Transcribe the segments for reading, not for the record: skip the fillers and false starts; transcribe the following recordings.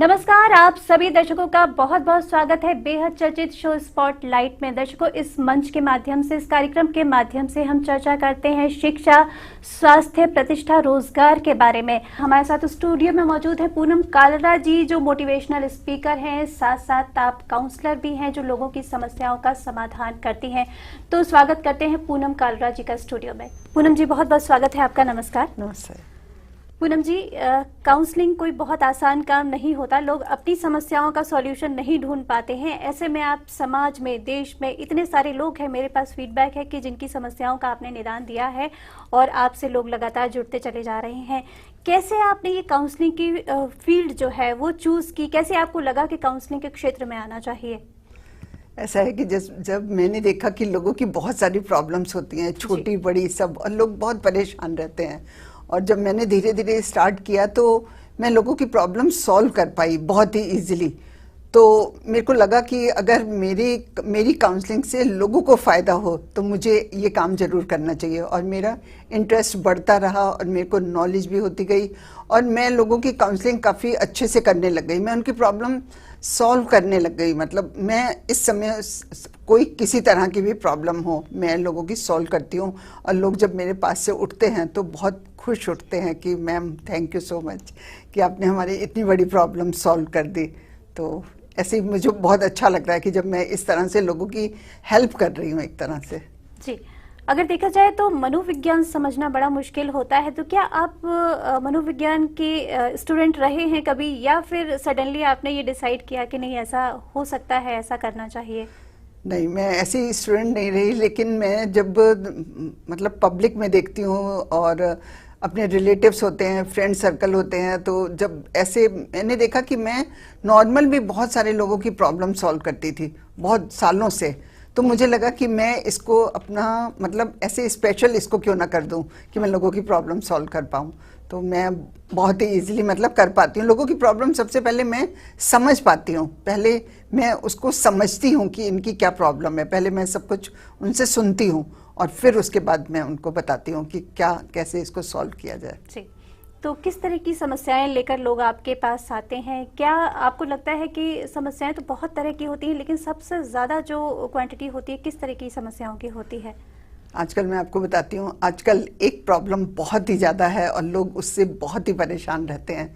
नमस्कार, आप सभी दर्शकों का बहुत बहुत स्वागत है बेहद चर्चित शो स्पॉटलाइट में। दर्शकों, इस मंच के माध्यम से, इस कार्यक्रम के माध्यम से हम चर्चा करते हैं शिक्षा, स्वास्थ्य, प्रतिष्ठा, रोजगार के बारे में। हमारे साथ स्टूडियो में मौजूद है पूनम कालरा जी, जो मोटिवेशनल स्पीकर हैं, साथ साथ आप काउंसलर भी हैं, जो लोगों की समस्याओं का समाधान करती हैं। तो स्वागत करते हैं पूनम कालरा जी का स्टूडियो में। पूनम जी, बहुत बहुत स्वागत है आपका। नमस्कार। नमस्ते पूनम जी, काउंसलिंग कोई बहुत आसान काम नहीं होता। लोग अपनी समस्याओं का सॉल्यूशन नहीं ढूंढ पाते हैं। ऐसे में आप समाज में, देश में इतने सारे लोग हैं, मेरे पास फीडबैक है कि जिनकी समस्याओं का आपने निदान दिया है और आपसे लोग लगातार जुड़ते चले जा रहे हैं। कैसे आपने ये काउंसलिंग की फील्ड जो है वो चूज की? कैसे आपको लगा कि काउंसलिंग के क्षेत्र में आना चाहिए? ऐसा है कि जब मैंने देखा कि लोगों की बहुत सारी प्रॉब्लम्स होती हैं, छोटी बड़ी सब, और लोग बहुत परेशान रहते हैं, और जब मैंने धीरे धीरे स्टार्ट किया तो मैं लोगों की प्रॉब्लम सॉल्व कर पाई बहुत ही इजीली। तो मेरे को लगा कि अगर मेरी काउंसलिंग से लोगों को फ़ायदा हो तो मुझे ये काम ज़रूर करना चाहिए। और मेरा इंटरेस्ट बढ़ता रहा और मेरे को नॉलेज भी होती गई और मैं लोगों की काउंसलिंग काफ़ी अच्छे से करने लग गई। मैं उनकी प्रॉब्लम सॉल्व करने लग गई। मतलब मैं इस समय कोई किसी तरह की भी प्रॉब्लम हो, मैं लोगों की सॉल्व करती हूँ। और लोग जब मेरे पास से उठते हैं तो बहुत खुश उठते हैं कि ma'am thank you so much कि आपने हमारी इतनी बड़ी प्रॉब्लम सॉल्व कर दी। तो ऐसे ही मुझे बहुत अच्छा लग रहा है कि जब मैं इस तरह से लोगों की हेल्प कर रही हूँ एक तरह से। जी, अगर देखा जाए तो मनोविज्ञान समझना बड़ा मुश्किल होता है। तो क्या आप मनोविज्ञान के स्टूडेंट रहे हैं कभी, या फिर सडनली आपने ये डिसाइड किया कि नहीं ऐसा हो सकता है, ऐसा करना चाहिए? नहीं, मैं ऐसी स्टूडेंट नहीं रही, लेकिन मैं जब मतलब पब्लिक में देखती हूँ और अपने रिलेटिव्स होते हैं, फ्रेंड सर्कल होते हैं, तो जब ऐसे मैंने देखा कि मैं नॉर्मल भी बहुत सारे लोगों की प्रॉब्लम सॉल्व करती थी बहुत सालों से। तो मुझे लगा कि मैं इसको अपना मतलब ऐसे स्पेशल इसको क्यों ना कर दूं कि मैं लोगों की प्रॉब्लम सॉल्व कर पाऊं। तो मैं बहुत ही इजीली मतलब कर पाती हूँ लोगों की प्रॉब्लम। सबसे पहले मैं समझ पाती हूँ, पहले मैं उसको समझती हूँ कि इनकी क्या प्रॉब्लम है। पहले मैं सब कुछ उनसे सुनती हूँ और फिर उसके बाद मैं उनको बताती हूँ कि क्या कैसे इसको सॉल्व किया जाए। जी, तो किस तरह की समस्याएं लेकर लोग आपके पास आते हैं? क्या आपको लगता है कि समस्याएं तो बहुत तरह की होती हैं, लेकिन सबसे ज़्यादा जो क्वांटिटी होती है किस तरह की समस्याओं की होती है? आजकल मैं आपको बताती हूँ, आजकल एक प्रॉब्लम बहुत ही ज़्यादा है और लोग उससे बहुत ही परेशान रहते हैं।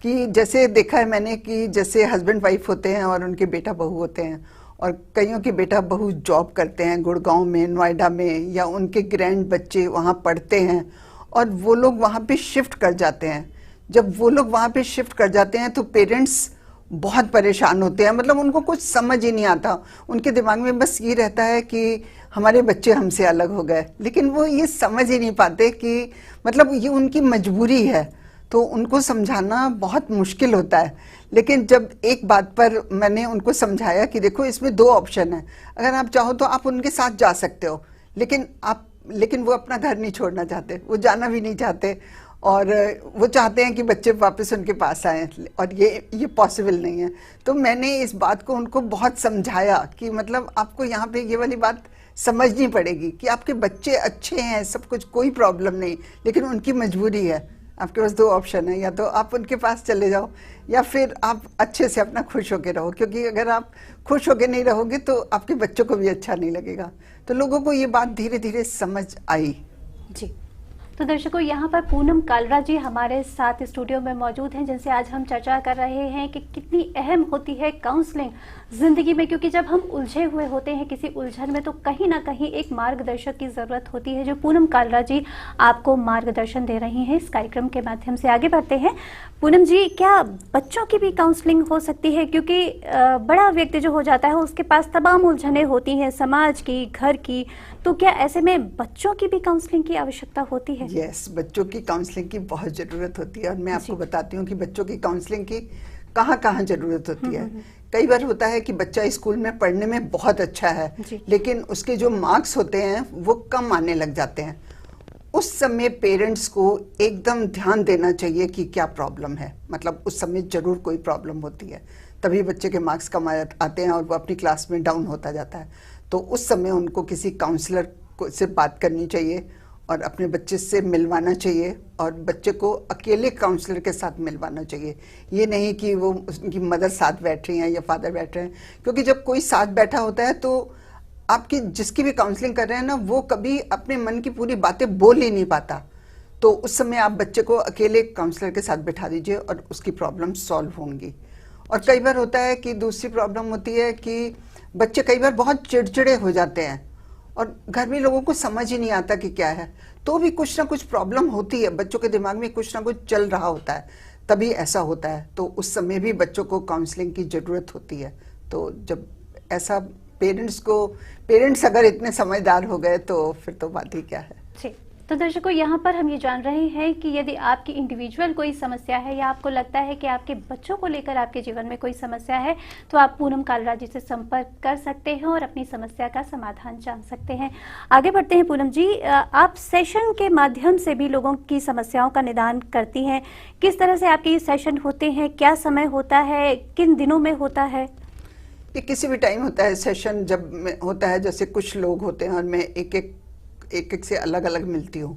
कि जैसे देखा है मैंने कि जैसे हस्बैंड वाइफ होते हैं और उनके बेटा बहू होते हैं, और कईयों के बेटा बहू जॉब करते हैं गुड़गांव में, नोएडा में, या उनके ग्रैंड बच्चे वहाँ पढ़ते हैं और वो लोग वहाँ पे शिफ्ट कर जाते हैं। जब वो लोग वहाँ पे शिफ्ट कर जाते हैं तो पेरेंट्स बहुत परेशान होते हैं। मतलब उनको कुछ समझ ही नहीं आता, उनके दिमाग में बस ये रहता है कि हमारे बच्चे हमसे अलग हो गए, लेकिन वो ये समझ ही नहीं पाते कि मतलब ये उनकी मजबूरी है। तो उनको समझाना बहुत मुश्किल होता है। लेकिन जब एक बात पर मैंने उनको समझाया कि देखो इसमें दो ऑप्शन है, अगर आप चाहो तो आप उनके साथ जा सकते हो, लेकिन वो अपना घर नहीं छोड़ना चाहते, वो जाना भी नहीं चाहते, और वो चाहते हैं कि बच्चे वापस उनके पास आए, और ये पॉसिबल नहीं है। तो मैंने इस बात को उनको बहुत समझाया कि मतलब आपको यहाँ पे ये वाली बात समझनी पड़ेगी कि आपके बच्चे अच्छे हैं, सब कुछ कोई प्रॉब्लम नहीं, लेकिन उनकी मजबूरी है। आपके पास दो ऑप्शन है, या तो आप उनके पास चले जाओ या फिर आप अच्छे से अपना खुश होके रहो, क्योंकि अगर आप खुश होके नहीं रहोगे तो आपके बच्चों को भी अच्छा नहीं लगेगा। तो लोगों को ये बात धीरे धीरे समझ आई। जी, तो दर्शकों, यहाँ पर पूनम कालरा जी हमारे साथ स्टूडियो में मौजूद हैं, जिनसे आज हम चर्चा कर रहे हैं कि कितनी अहम होती है काउंसलिंग जिंदगी में। क्योंकि जब हम उलझे हुए होते हैं किसी उलझन में, तो कहीं ना कहीं एक मार्गदर्शक की जरूरत होती है, जो पूनम कालरा जी आपको मार्गदर्शन दे रही हैं इस कार्यक्रम के माध्यम से। आगे बढ़ते हैं। पूनम जी, क्या बच्चों की भी काउंसलिंग हो सकती है? क्योंकि बड़ा व्यक्ति जो हो जाता है उसके पास तमाम उलझने होती हैं, समाज की, घर की। तो क्या ऐसे में बच्चों की भी काउंसलिंग की आवश्यकता होती है? यस, बच्चों की काउंसलिंग की बहुत ज़रूरत होती है, और मैं आपको बताती हूँ कि बच्चों की काउंसलिंग की कहाँ कहाँ ज़रूरत होती है। कई बार होता है कि बच्चा स्कूल में पढ़ने में बहुत अच्छा है, लेकिन उसके जो मार्क्स होते हैं वो कम आने लग जाते हैं। उस समय पेरेंट्स को एकदम ध्यान देना चाहिए कि क्या प्रॉब्लम है। मतलब उस समय जरूर कोई प्रॉब्लम होती है, तभी बच्चे के मार्क्स कम आते हैं और वो अपनी क्लास में डाउन होता जाता है। तो उस समय उनको किसी काउंसलर से बात करनी चाहिए और अपने बच्चे से मिलवाना चाहिए और बच्चे को अकेले काउंसलर के साथ मिलवाना चाहिए। ये नहीं कि वो उनकी मदर साथ बैठ रही हैं या फादर बैठ रहे हैं, क्योंकि जब कोई साथ बैठा होता है तो आपकी जिसकी भी काउंसलिंग कर रहे हैं ना, वो कभी अपने मन की पूरी बातें बोल ही नहीं पाता। तो उस समय आप बच्चे को अकेले काउंसलर के साथ बैठा दीजिए और उसकी प्रॉब्लम सॉल्व होंगी। और कई बार होता है कि दूसरी प्रॉब्लम होती है कि बच्चे कई बार बहुत चिड़चिड़े हो जाते हैं और घर में लोगों को समझ ही नहीं आता कि क्या है, तो भी कुछ ना कुछ प्रॉब्लम होती है, बच्चों के दिमाग में कुछ ना कुछ चल रहा होता है, तभी ऐसा होता है। तो उस समय भी बच्चों को काउंसलिंग की ज़रूरत होती है। तो जब ऐसा पेरेंट्स अगर इतने समझदार हो गए तो फिर तो बात ही क्या है। जी, तो दर्शकों, यहाँ पर हम ये जान रहे हैं कि यदि आपकी इंडिविजुअल कोई समस्या है या आपको लगता है कि आपके बच्चों को लेकर आपके जीवन में कोई समस्या है, तो आप पूनम कालरा जी से संपर्क कर सकते हैं और अपनी समस्या का समाधान जान सकते हैं। आगे बढ़ते हैं पूनम जी, आप सेशन के माध्यम से भी लोगों की समस्याओं का निदान करती हैं। किस तरह से आपके ये सेशन होते हैं, क्या समय होता है, किन दिनों में होता है? ये किसी भी टाइम होता है सेशन, जब होता है जैसे कुछ लोग होते हैं और मैं एक एक से अलग अलग मिलती हूँ,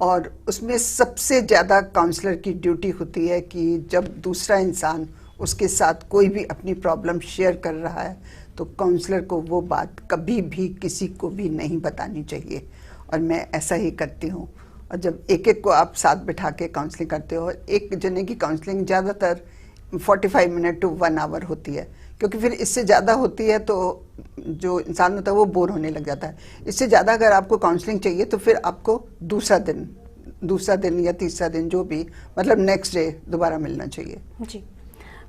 और उसमें सबसे ज़्यादा काउंसलर की ड्यूटी होती है कि जब दूसरा इंसान उसके साथ कोई भी अपनी प्रॉब्लम शेयर कर रहा है तो काउंसलर को वो बात कभी भी किसी को भी नहीं बतानी चाहिए, और मैं ऐसा ही करती हूँ। और जब एक एक को आप साथ बिठा के काउंसलिंग करते हो, एक जने की काउंसलिंग ज़्यादातर 45 मिनट टू 1 आवर होती है, क्योंकि फिर इससे ज़्यादा होती है तो जो इंसान होता है वो बोर होने लग जाता है। इससे ज़्यादा अगर आपको काउंसलिंग चाहिए तो फिर आपको दूसरा दिन या तीसरा दिन, जो भी मतलब नेक्स्ट डे दोबारा मिलना चाहिए। जी,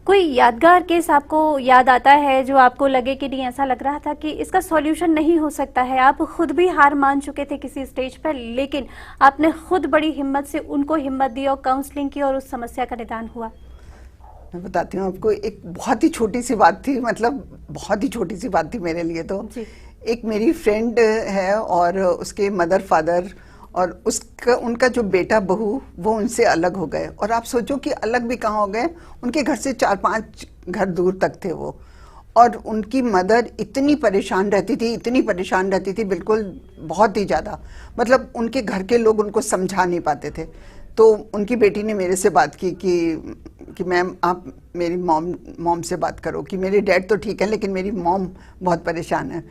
कोई यादगार केस आपको याद आता है जो आपको लगे कि नहीं, ऐसा लग रहा था कि इसका सॉल्यूशन नहीं हो सकता है, आप खुद भी हार मान चुके थे किसी स्टेज पर, लेकिन आपने खुद बड़ी हिम्मत से उनको हिम्मत दी और काउंसलिंग की और उस समस्या का निदान हुआ? मैं बताती हूँ आपको, एक बहुत ही छोटी सी बात थी, मतलब बहुत ही छोटी सी बात थी मेरे लिए तो। एक मेरी फ्रेंड है और उसके मदर फादर और उनका जो बेटा बहू वो उनसे अलग हो गए, और आप सोचो कि अलग भी कहाँ हो गए, उनके घर से 4-5 घर दूर तक थे वो। और उनकी मदर इतनी परेशान रहती थी बिल्कुल, बहुत ही ज़्यादा, मतलब उनके घर के लोग उनको समझा नहीं पाते थे। तो उनकी बेटी ने मेरे से बात की कि मैम आप मेरी मॉम से बात करो, कि मेरे डैड तो ठीक है लेकिन मेरी मॉम बहुत परेशान है।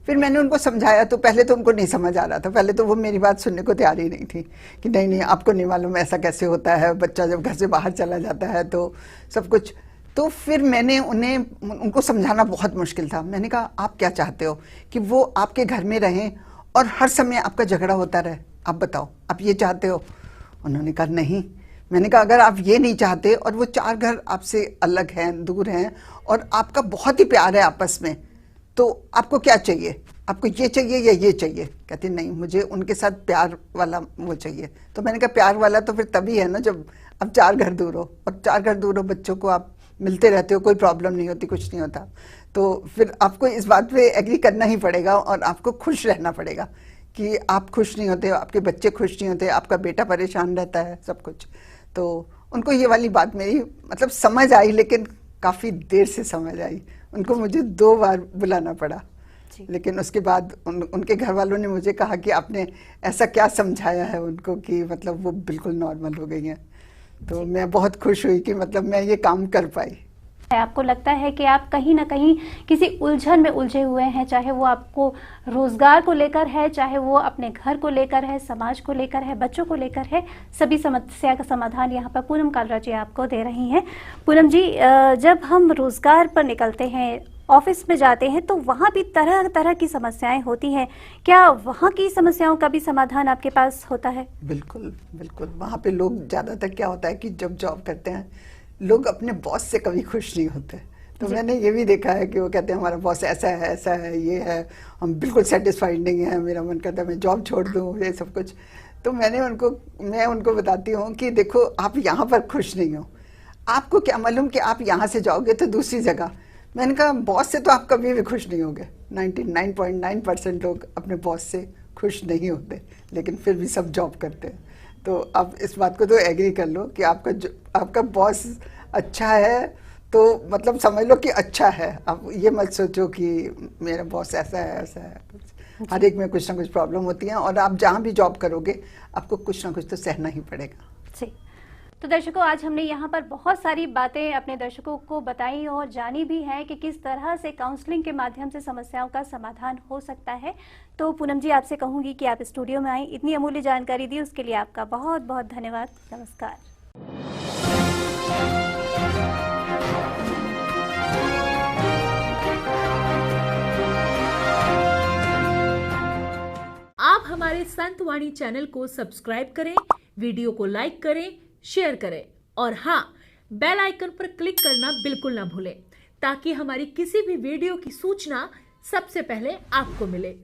फिर मैंने उनको समझाया तो पहले तो उनको नहीं समझ आ रहा था, पहले तो वो मेरी बात सुनने को तैयार ही नहीं थी कि नहीं आपको नहीं मालूम ऐसा कैसे होता है, बच्चा जब घर से बाहर चला जाता है तो सब कुछ। तो फिर मैंने उनको समझाना बहुत मुश्किल था। मैंने कहा आप क्या चाहते हो, कि वो आपके घर में रहें और हर समय आपका झगड़ा होता रहे? आप बताओ, आप ये चाहते हो? उन्होंने कहा नहीं। मैंने कहा अगर आप ये नहीं चाहते और वो 4 घर आपसे अलग हैं, दूर हैं, और आपका बहुत ही प्यार है आपस में, तो आपको क्या चाहिए? आपको ये चाहिए या ये चाहिए? कहती नहीं, मुझे उनके साथ प्यार वाला वो चाहिए। तो मैंने कहा प्यार वाला तो फिर तभी है ना जब अब 4 घर दूर हो, और 4 घर दूर हो, बच्चों को आप मिलते रहते हो, कोई प्रॉब्लम नहीं होती, कुछ नहीं होता। तो फिर आपको इस बात पे एग्री करना ही पड़ेगा और आपको खुश रहना पड़ेगा कि आप खुश नहीं होते, आपके बच्चे खुश नहीं होते, आपका बेटा परेशान रहता है, सब कुछ। तो उनको ये वाली बात मेरी मतलब समझ आई, लेकिन काफ़ी देर से समझ आई। उनको मुझे 2 बार बुलाना पड़ा, लेकिन उसके बाद उनके घर वालों ने मुझे कहा कि आपने ऐसा क्या समझाया है उनको कि मतलब वो बिल्कुल नॉर्मल हो गई हैं। तो मैं बहुत खुश हुई कि मतलब मैं ये काम कर पाई। आपको लगता है कि आप कहीं ना कहीं किसी उलझन में उलझे हुए हैं, चाहे वो आपको रोजगार को लेकर है, चाहे वो अपने घर को लेकर है, समाज को लेकर है, बच्चों को लेकर है, सभी समस्या का समाधान यहाँ पर पूनम कालरा जी आपको दे रही हैं। पूनम जी, जब हम रोजगार पर निकलते हैं, ऑफिस में जाते हैं, तो वहाँ भी तरह तरह की समस्याएं होती हैं, क्या वहाँ की समस्याओं का भी समाधान आपके पास होता है? बिल्कुल बिल्कुल। वहाँ पे लोग ज़्यादातर क्या होता है कि जब जॉब करते हैं लोग अपने बॉस से कभी खुश नहीं होते। तो मैंने ये भी देखा है कि वो कहते हैं हमारा बॉस ऐसा है, ये है, हम बिल्कुल सेटिस्फाइड नहीं है, मेरा मन करता है मैं जॉब छोड़ दूँ, ये सब कुछ। तो मैं उनको बताती हूँ कि देखो आप यहाँ पर खुश नहीं हो, आपको क्या मालूम कि आप यहाँ से जाओगे तो दूसरी जगह। मैंने कहा बॉस से तो आप कभी भी खुश नहीं होगे। 99.9% लोग अपने बॉस से खुश नहीं होते, लेकिन फिर भी सब जॉब करते हैं। तो अब इस बात को तो एग्री कर लो कि आपका बॉस अच्छा है तो मतलब समझ लो कि अच्छा है। अब ये मत सोचो कि मेरा बॉस ऐसा है। हर एक में कुछ ना कुछ प्रॉब्लम होती है, और आप जहाँ भी जॉब करोगे आपको कुछ ना कुछ तो सहना ही पड़ेगा। जी। तो दर्शकों, आज हमने यहाँ पर बहुत सारी बातें अपने दर्शकों को बताई और जानी भी हैं कि किस तरह से काउंसलिंग के माध्यम से समस्याओं का समाधान हो सकता है। तो पूनम जी, आपसे कहूँगी कि आप स्टूडियो में आई, इतनी अमूल्य जानकारी दी, उसके लिए आपका बहुत बहुत धन्यवाद। नमस्कार। आप हमारे संतवाणी चैनल को सब्सक्राइब करें, वीडियो को लाइक करें, शेयर करें और हाँ, बेल आइकन पर क्लिक करना बिल्कुल ना भूलें, ताकि हमारी किसी भी वीडियो की सूचना सबसे पहले आपको मिले।